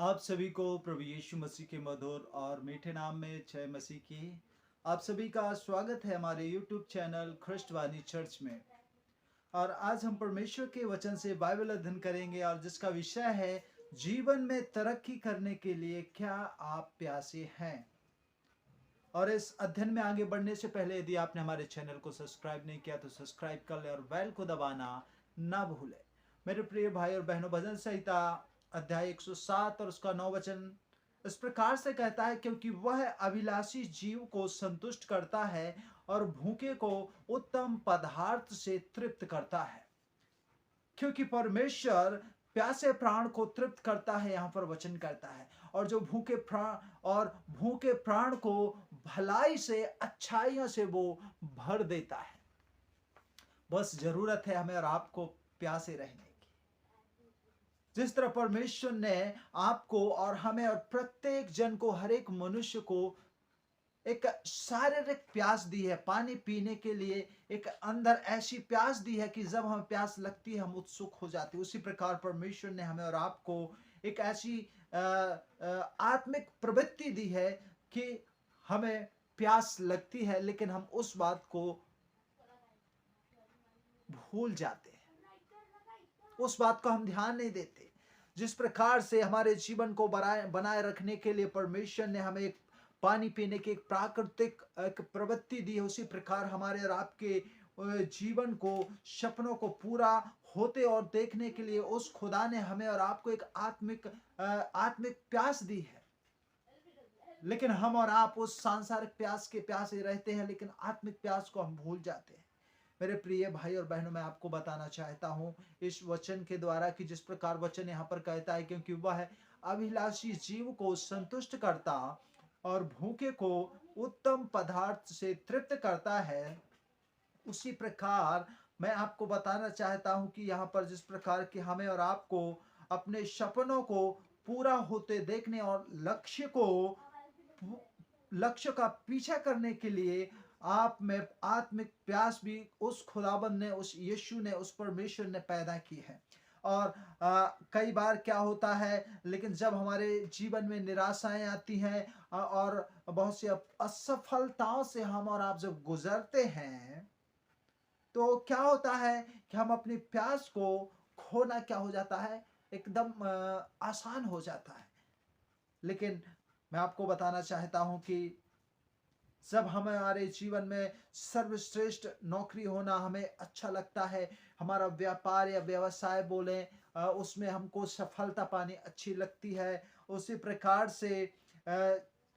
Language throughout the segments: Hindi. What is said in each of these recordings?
आप सभी को प्रभु यीशु मसीह के मधुर और मीठे नाम में जय मसीह की। आप सभी का स्वागत है हमारे YouTube चैनल ख्रिस्टवानी चर्च में। और आज हम परमेश्वर के वचन से बाइबल अध्ययन करेंगे और जिसका विषय है जीवन में तरक्की करने के लिए क्या आप प्यासे हैं। और इस अध्ययन में आगे बढ़ने से पहले यदि आपने हमारे चैनल को सब्सक्राइब नहीं किया तो सब्सक्राइब कर ले और बेल को दबाना ना भूले। मेरे प्रिय भाई और बहनों, भजन संहिता अध्याय 107 और उसका 9 वचन इस प्रकार से कहता है, क्योंकि वह अभिलाषी जीव को संतुष्ट करता है और भूखे को उत्तम पदार्थ से तृप्त करता है। क्योंकि परमेश्वर प्यासे प्राण को तृप्त करता है, यहाँ पर वचन करता है, और जो भूखे प्राण को भलाई से अच्छाइयों से वो भर देता है। बस जरूरत है हमें और आपको प्यासे रहने की। जिस तरह परमेश्वर ने आपको और हमें और प्रत्येक जन को, हर एक मनुष्य को एक शारीरिक प्यास दी है, पानी पीने के लिए एक अंदर ऐसी प्यास दी है कि जब हमें प्यास लगती है हम उत्सुक हो जाते हैं। उसी प्रकार परमेश्वर ने हमें और आपको एक ऐसी आत्मिक प्रवृत्ति दी है कि हमें प्यास लगती है लेकिन हम उस बात को भूल जाते हैं, उस बात को हम ध्यान नहीं देते। जिस प्रकार से हमारे जीवन को बनाए रखने के लिए परमेश्वर ने हमें एक पानी पीने की एक प्राकृतिक एक प्रवृत्ति दी है, उसी प्रकार हमारे और आपके जीवन को, सपनों को पूरा होते और देखने के लिए उस खुदा ने हमें और आपको एक आत्मिक प्यास दी है। लेकिन हम और आप उस सांसारिक प्यास के प्यासे रहते हैं, लेकिन आत्मिक प्यास को हम भूल जाते हैं। मेरे प्रिय भाई और बहनों, मैं आपको बताना चाहता हूं इस वचन के द्वारा कि जिस प्रकार वचन यहाँ पर कहता है, क्योंकि वह अभिलाषी जीव को संतुष्ट करता और भूखे को उत्तम पदार्थ से तृप्त करता है, उसी प्रकार मैं आपको बताना चाहता हूं कि यहाँ पर जिस प्रकार की हमें और आपको अपने सपनों को पूरा होते देखने और लक्ष्य का पीछा करने के लिए आप में आत्मिक प्यास भी उस खुदाबंद ने, उस यीशु ने, उस परमेश्वर ने पैदा की है। और कई बार क्या होता है, लेकिन जब हमारे जीवन में निराशाएं आती हैं और बहुत सी असफलताओं से हम और आप जब गुजरते हैं, तो क्या होता है कि हम अपनी प्यास को खोना क्या हो जाता है, एकदम आसान हो जाता है। लेकिन मैं आपको बताना चाहता हूं कि जब हमारे जीवन में सर्वश्रेष्ठ नौकरी होना हमें अच्छा लगता है, हमारा व्यापार या व्यवसाय बोले उसमें हमको सफलता पानी अच्छी लगती है, उसी प्रकार से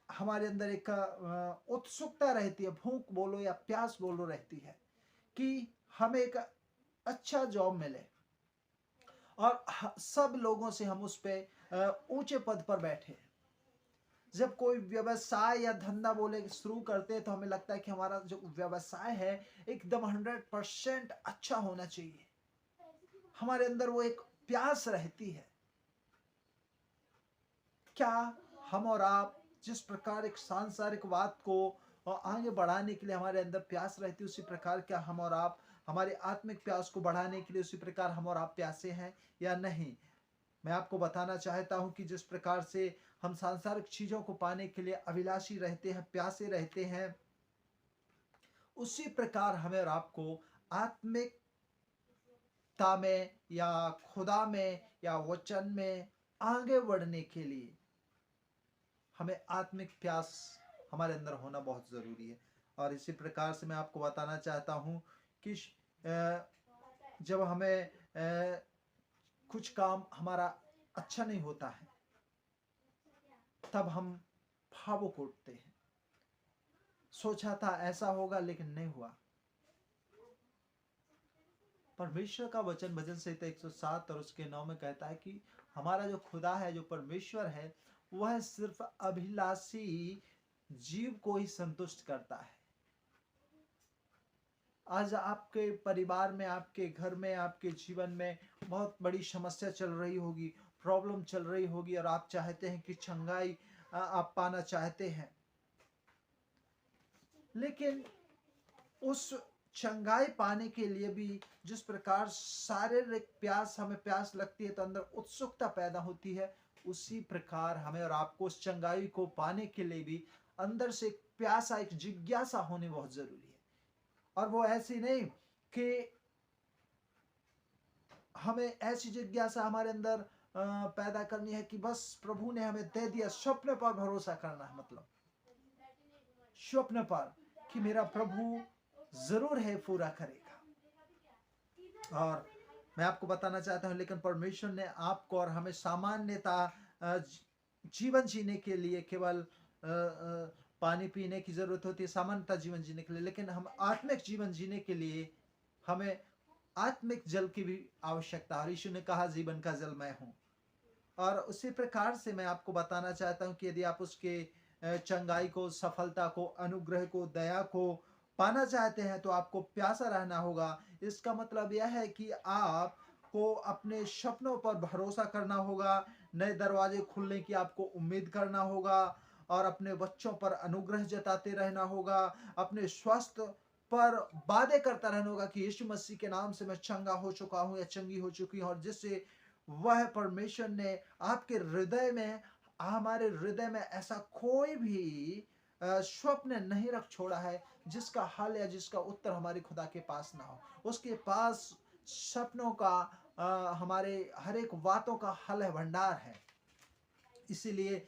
हमारे अंदर एक उत्सुकता रहती है, भूख बोलो या प्यास बोलो रहती है कि हमें एक अच्छा जॉब मिले और सब लोगों से हम उस पे ऊंचे पद पर बैठे। जब कोई व्यवसाय या धंधा बोले शुरू करते हैं तो हमें लगता है कि हमारा जो व्यवसाय है एकदम 100% अच्छा होना चाहिए। हमारे अंदर वो एक प्यास रहती है। क्या हम और आप जिस प्रकार एक सांसारिक बात को आगे बढ़ाने के लिए हमारे अंदर प्यास रहती है, उसी प्रकार क्या हम और आप हमारे आत्मिक प्यास को बढ़ाने के लिए उसी प्रकार हम और आप प्यासे हैं या नहीं? मैं आपको बताना चाहता हूं कि जिस प्रकार से हम सांसारिक चीजों को पाने के लिए अभिलाषी रहते हैं, प्यासे रहते हैं, उसी प्रकार हमें और आपको आत्मिकता में या खुदा में या वचन में आगे बढ़ने के लिए हमें आत्मिक प्यास हमारे अंदर होना बहुत जरूरी है। और इसी प्रकार से मैं आपको बताना चाहता हूं कि जब हमें कुछ काम हमारा अच्छा नहीं होता है तब हम भावुक उठते हैं। सोचा था ऐसा होगा लेकिन नहीं हुआ। परमेश्वर का वचन भजन संहिता 107 और उसके 9 में कहता है कि हमारा जो खुदा है, जो परमेश्वर है, वह सिर्फ अभिलाषी जीव को ही संतुष्ट करता है। आज आपके परिवार में, आपके घर में, आपके जीवन में बहुत बड़ी समस्या चल रही होगी, प्रॉब्लम चल रही होगी और आप चाहते हैं कि चंगाई आप पाना चाहते हैं, लेकिन उस चंगाई पाने के लिए भी जिस प्रकार शारीरिक प्यास, हमें प्यास लगती है तो अंदर उत्सुकता पैदा होती है, उसी प्रकार हमें और आपको उस चंगाई को पाने के लिए भी अंदर से एक प्यासा, एक जिज्ञासा होनी बहुत जरूरी है। और वो ऐसी नहीं कि हमें ऐसी जिज्ञासा हमारे अंदर पैदा करनी है कि बस प्रभु ने हमें दे दिया, स्वप्न पर भरोसा करना है। मतलब स्वप्न पर कि मेरा प्रभु जरूर है पूरा करेगा। और मैं आपको बताना चाहता हूं, लेकिन परमेश्वर ने आपको और हमें सामान्यता जीवन जीने के लिए केवल पानी पीने की जरूरत होती है, सामान्यता जीवन जीने के लिए, लेकिन हम आत्मिक जीवन जीने के लिए हमें आत्मिक जल की भी आवश्यकता है। यीशु ने कहा जीवन का जल मैं हूं। और उसी प्रकार से मैं आपको बताना चाहता हूं कि यदि आप उसके चंगाई को, सफलता को, अनुग्रह को, दया को पाना चाहते हैं तो आपको प्यासा रहना होगा। इसका मतलब यह है कि आपको अपने सपनों पर भरोसा करना होगा, नए दरवाजे खुलने की आपको उम्मीद करना होगा, और अपने बच्चों पर अनुग्रह जताते रहना होगा, अपने स्वास्थ्य पर वादे करता रहना होगा कि यीशु मसीह के नाम से मैं चंगा हो चुका हूं या चंगी हो चुकी हूं। और जिससे वह परमेश्वर ने आपके हृदय में, हमारे हृदय में ऐसा कोई भी स्वप्न नहीं रख छोड़ा है जिसका हल या जिसका उत्तर हमारे खुदा के पास ना हो। उसके पास सपनों का, हमारे हर एक बातों का हल है, भंडार है। इसीलिए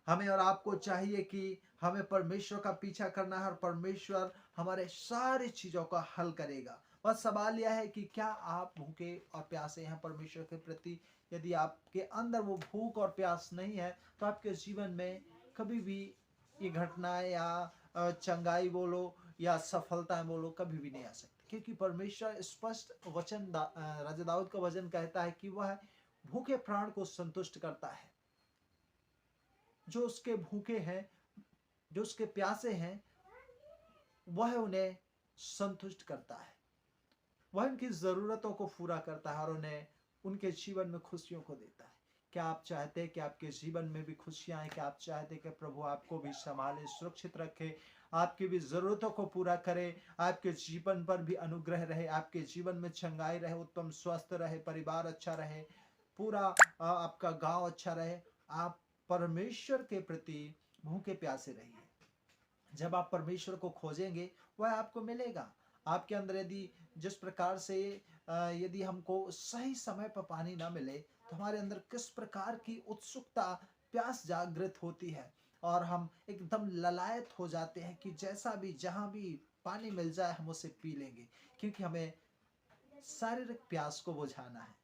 हमें और आपको चाहिए कि हमें परमेश्वर का पीछा करना है और परमेश्वर हमारे सारी चीजों का हल करेगा। बस सवाल यह है कि क्या आप भूखे और प्यासे हैं परमेश्वर के प्रति। यदि आपके अंदर वो भूख और प्यास नहीं है तो आपके जीवन में कभी भी ये घटनाएं या चंगाई बोलो या सफलताएं बोलो कभी भी नहीं आ सकती, क्योंकि परमेश्वर स्पष्ट वचन, राजा दाऊद का वचन कहता है कि वह भूखे प्राण को संतुष्ट करता है। जो उसके भूखे हैं, जो उसके प्यासे हैं, वह उन्हें संतुष्ट करता है, वह उनकी जरूरतों को पूरा करता है और उन्हें उनके जीवन में खुशियों को देता है। क्या आप चाहते हैं कि आपके जीवन में भी खुशियां आए? क्या आप चाहते हैं कि प्रभु आपको भी संभाले, सुरक्षित रखे, आपकी भी जरूरतों को पूरा करे, आपके जीवन पर भी अनुग्रह रहे, आपके जीवन में चंगाई रहे, उत्तम स्वस्थ रहे, परिवार अच्छा रहे, पूरा आपका गांव अच्छा रहे? आप परमेश्वर के प्रति भूखे प्यासे रहिए। जब आप परमेश्वर को खोजेंगे वह आपको मिलेगा। आपके अंदर यदि जिस प्रकार से यदि हमको सही समय पर पानी ना मिले तो हमारे अंदर किस प्रकार की उत्सुकता, प्यास जागृत होती है और हम एकदम ललायत हो जाते हैं कि जैसा भी, जहां भी पानी मिल जाए हम उसे पी लेंगे, क्योंकि हमें शारीरिक प्यास को बुझाना है।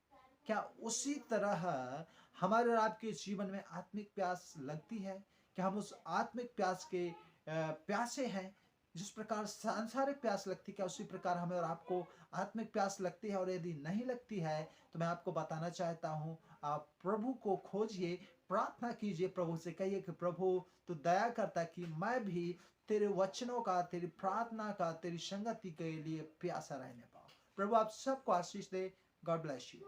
क्या उसी तरह हमारे और आपके जीवन में आत्मिक प्यास लगती है? क्या हम उस आत्मिक प्यास के प्यासे हैं? जिस प्रकार सांसारिक प्यास लगती है, क्या उसी प्रकार हमें और आपको आत्मिक प्यास लगती है? और यदि नहीं लगती है तो मैं आपको बताना चाहता हूं, आप प्रभु को खोजिए, प्रार्थना कीजिए, प्रभु से कहिए कि प्रभु तू दया करता कि मैं भी तेरे वचनों का, तेरी प्रार्थना का, तेरी संगति के लिए प्यासा रहने पाऊं। प्रभु आप सबको आशीष दे। God bless you.